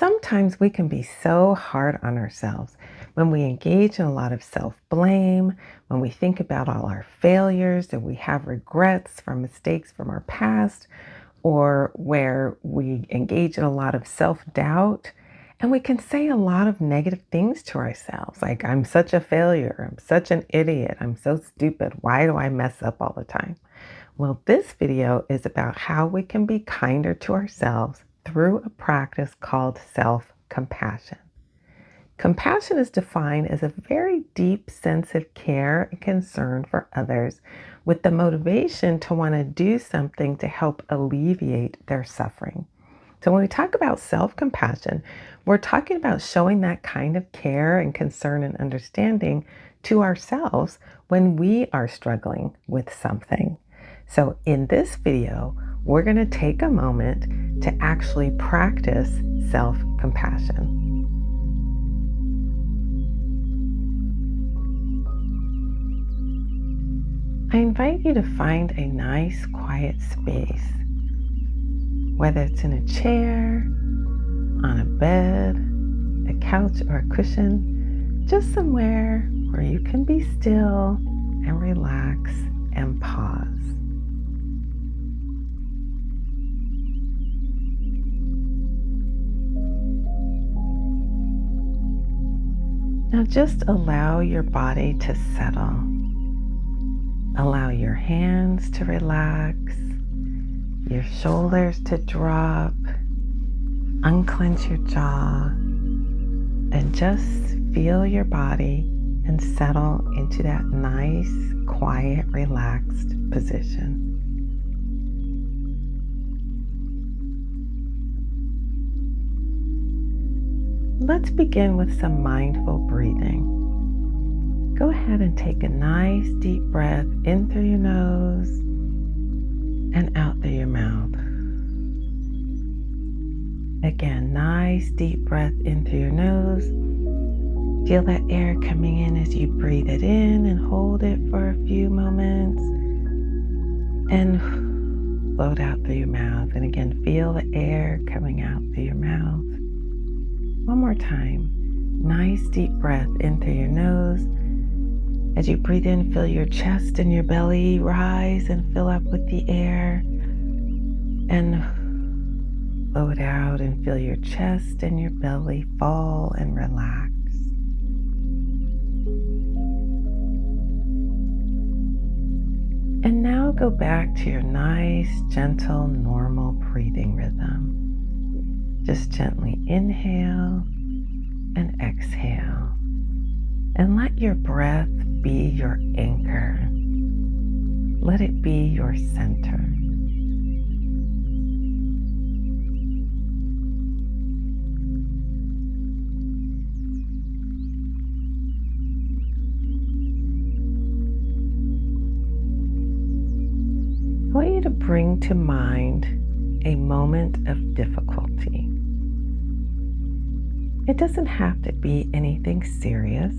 Sometimes we can be so hard on ourselves when we engage in a lot of self-blame, when we think about all our failures and we have regrets from mistakes from our past, or where we engage in a lot of self-doubt. And we can say a lot of negative things to ourselves, like, I'm such a failure, I'm such an idiot, I'm so stupid, why do I mess up all the time? Well, this video is about how we can be kinder to ourselves through a practice called self-compassion. Compassion is defined as a very deep sense of care and concern for others with the motivation to want to do something to help alleviate their suffering. So when we talk about self-compassion, we're talking about showing that kind of care and concern and understanding to ourselves when we are struggling with something. So in this video, we're going to take a moment to actually practice self-compassion. I invite you to find a nice, quiet space, whether it's in a chair, on a bed, a couch, or a cushion, just somewhere where you can be still and relax and pause. Now just allow your body to settle. Allow your hands to relax, your shoulders to drop, unclench your jaw, and just feel your body and settle into that nice, quiet, relaxed position. Let's begin with some mindful breathing. Go ahead and take a nice deep breath in through your nose and out through your mouth. Again, nice deep breath in through your nose. Feel that air coming in as you breathe it in and hold it for a few moments. And blow it out through your mouth. And again, feel the air coming out through your mouth. One more time. Nice deep breath in through your nose. As you breathe in, feel your chest and your belly rise and fill up with the air. And blow it out and feel your chest and your belly fall and relax. And now go back to your nice, gentle, normal breathing rhythm. Just gently inhale and exhale. And let your breath be your anchor. Let it be your center. I want you to bring to mind a moment of difficulty. It doesn't have to be anything serious,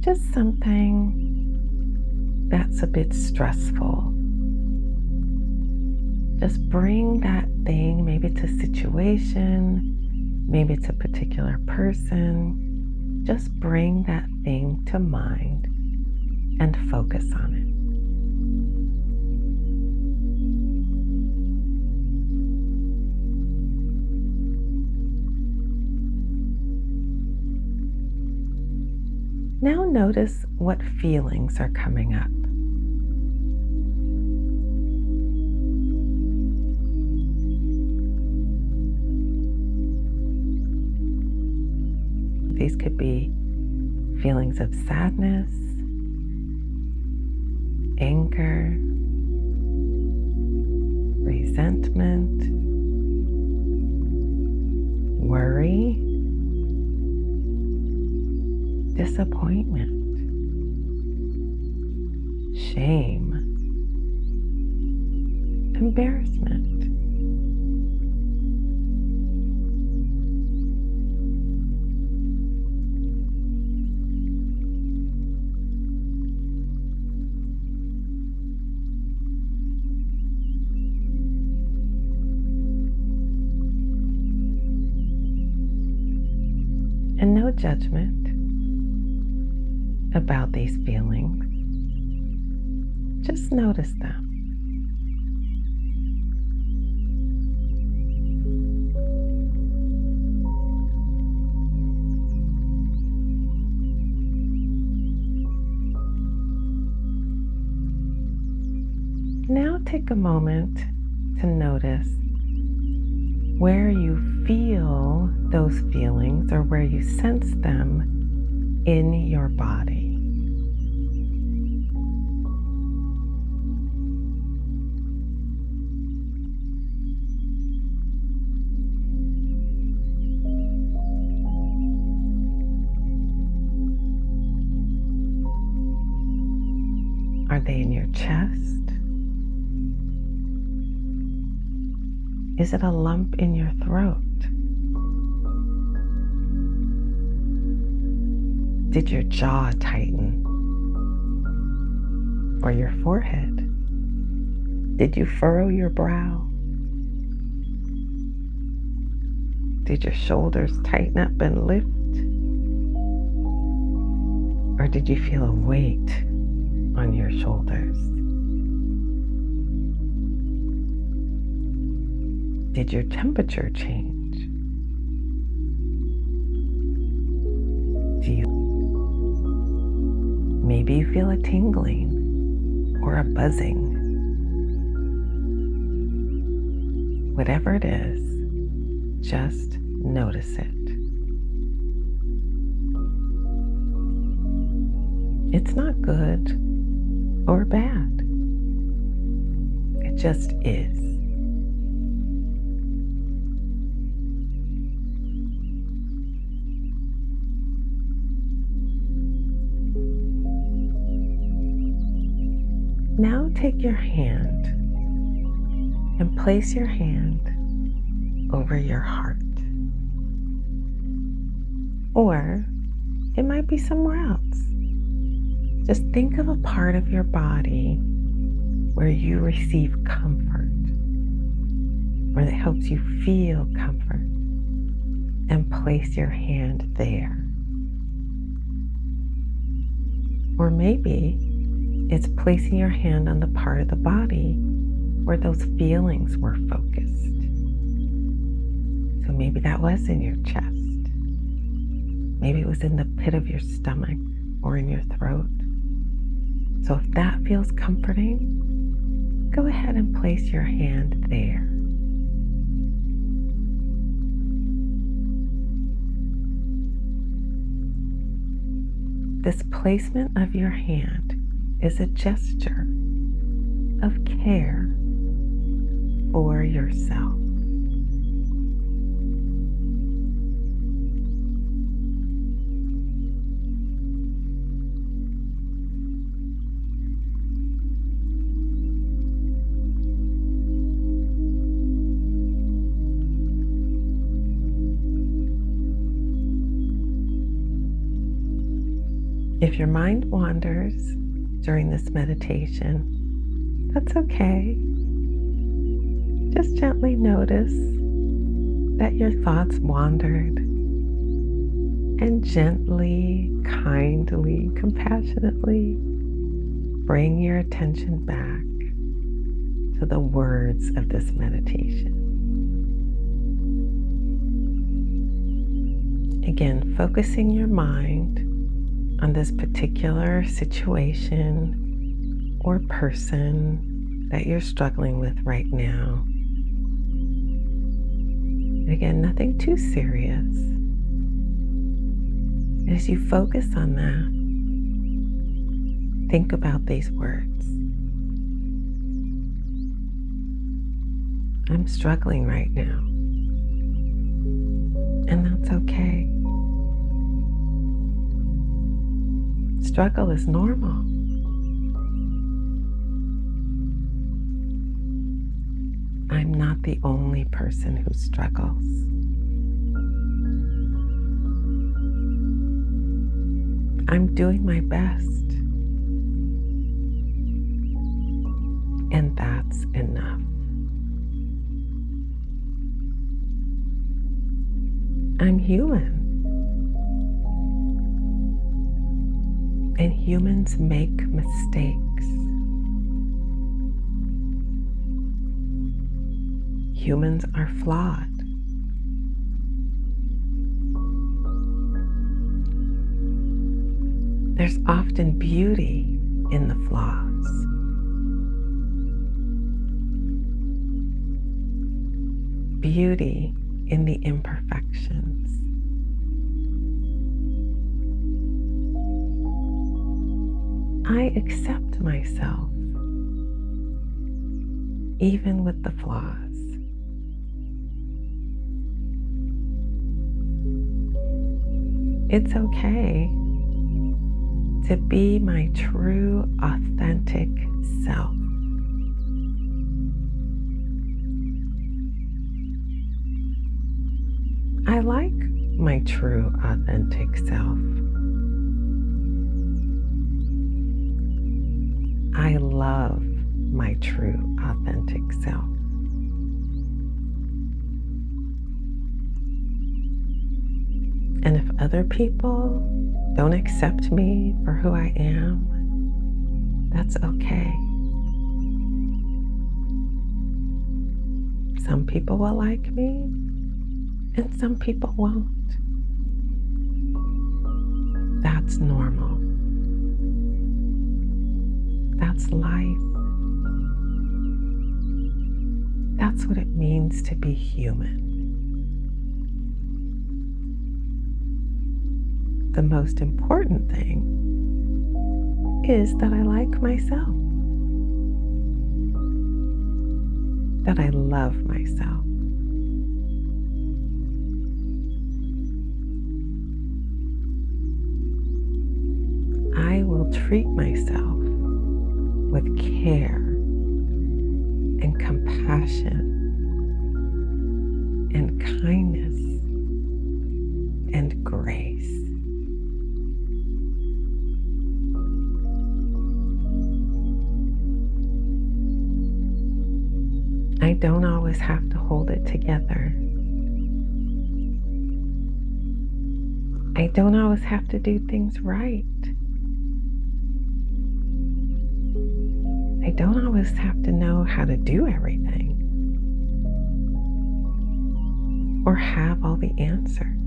just something that's a bit stressful. Just bring that thing, maybe it's a situation, maybe it's a particular person. Just bring that thing to mind and focus on it. Now notice what feelings are coming up. These could be feelings of sadness, anger, resentment, worry, disappointment, shame, embarrassment. and no judgment about these feelings. Just notice them. Now take a moment to notice where you feel those feelings or where you sense them in your body. Are they in your chest? Is it a lump in your throat? Did your jaw tighten? Or your forehead? Did you furrow your brow? Did your shoulders tighten up and lift? Or did you feel a weight on your shoulders? Did your temperature change? Maybe you feel a tingling or a buzzing. Whatever it is, just notice it. It's not good or bad. It just is. Now take your hand and place your hand over your heart. Or it might be somewhere else. Just think of a part of your body where you receive comfort, or that helps you feel comfort, and place your hand there. Or maybe it's placing your hand on the part of the body where those feelings were focused. So maybe that was in your chest. Maybe it was in the pit of your stomach or in your throat. So if that feels comforting, go ahead and place your hand there. This placement of your hand is a gesture of care for yourself. If your mind wanders during this meditation, that's okay. Just gently notice that your thoughts wandered and gently, kindly, compassionately bring your attention back to the words of this meditation. Again, focusing your mind on this particular situation or person that you're struggling with right now. Again, nothing too serious. As you focus on that, think about these words. I'm struggling right now, and that's okay. Struggle is normal. I'm not the only person who struggles. I'm doing my best, and that's enough. I'm human, And humans make mistakes. Humans are flawed. There's often beauty in the flaws. Beauty in the imperfections. I accept myself, even with the flaws. It's okay to be my true, authentic self. I like my true, authentic self. I love my true, authentic self. And if other people don't accept me for who I am, that's okay. Some people will like me, and some people won't. That's normal. That's life. That's what it means to be human. The most important thing is that I like myself, that I love myself. I will treat myself with care and compassion and kindness and grace. I don't always have to hold it together. I don't always have to do things right. I don't always have to know how to do everything or have all the answers.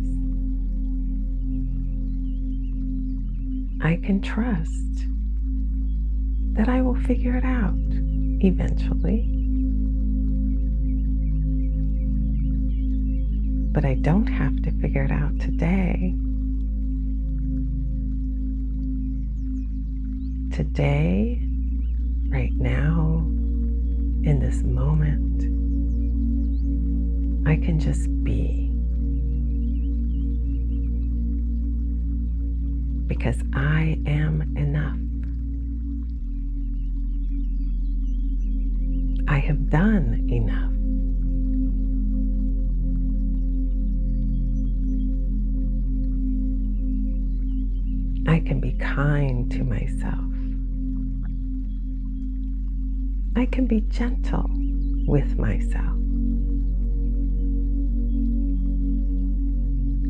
I can trust that I will figure it out eventually. But I don't have to figure it out today. Today, right now, in this moment, I can just be. Because I am enough. I have done enough. I can be kind to myself. I can be gentle with myself.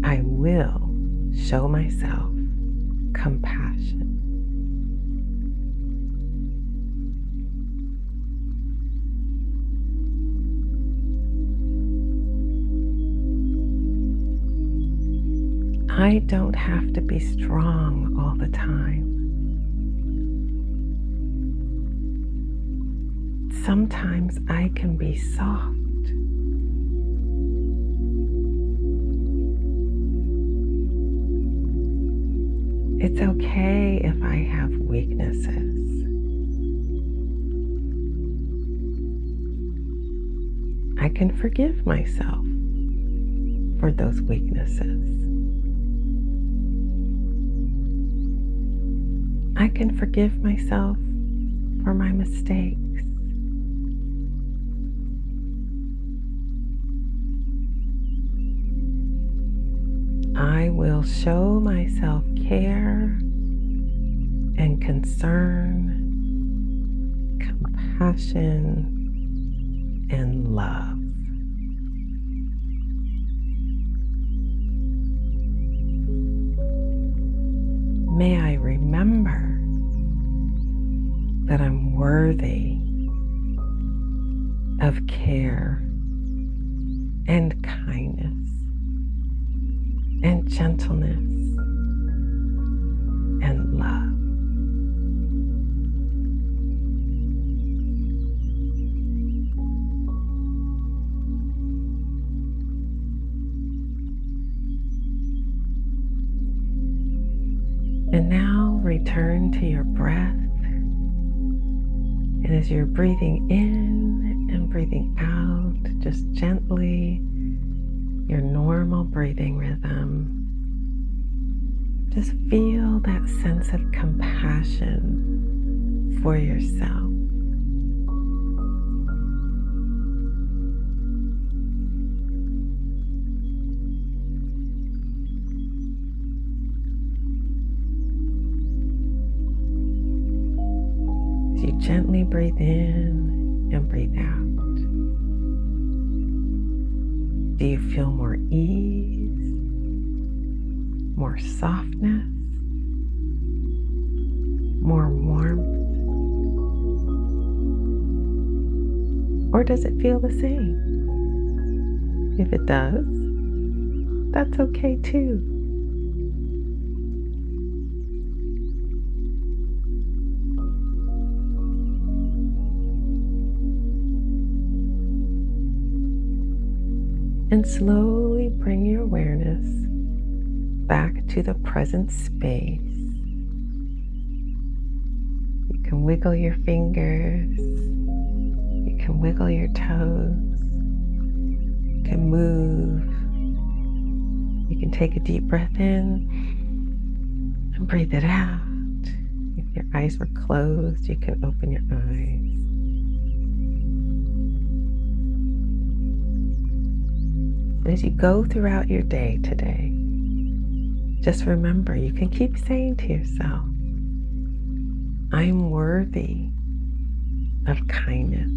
I will show myself compassion. I don't have to be strong all the time. Sometimes I can be soft. It's okay if I have weaknesses. I can forgive myself for those weaknesses. I can forgive myself for my mistakes. I will show myself care and concern, compassion, and love. May I remember worthy of care and kindness and gentleness and love. And now return to your breath. And as you're breathing in and breathing out, just gently, your normal breathing rhythm, just feel that sense of compassion for yourself. As you gently breathe in and breathe out, do you feel more ease, more softness, more warmth? Or does it feel the same? If it does, that's okay too. And slowly bring your awareness back to the present space. You can wiggle your fingers, you can wiggle your toes, you can move, you can take a deep breath in and breathe it out. If your eyes were closed, you can open your eyes. And as you go throughout your day today, just remember you can keep saying to yourself, I'm worthy of kindness.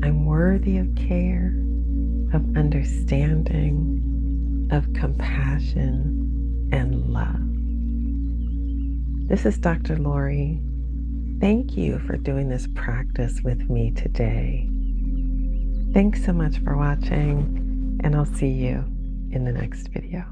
I'm worthy of care, of understanding, of compassion, and love. This is Dr. Lori. Thank you for doing this practice with me today. Thanks so much for watching, and I'll see you in the next video.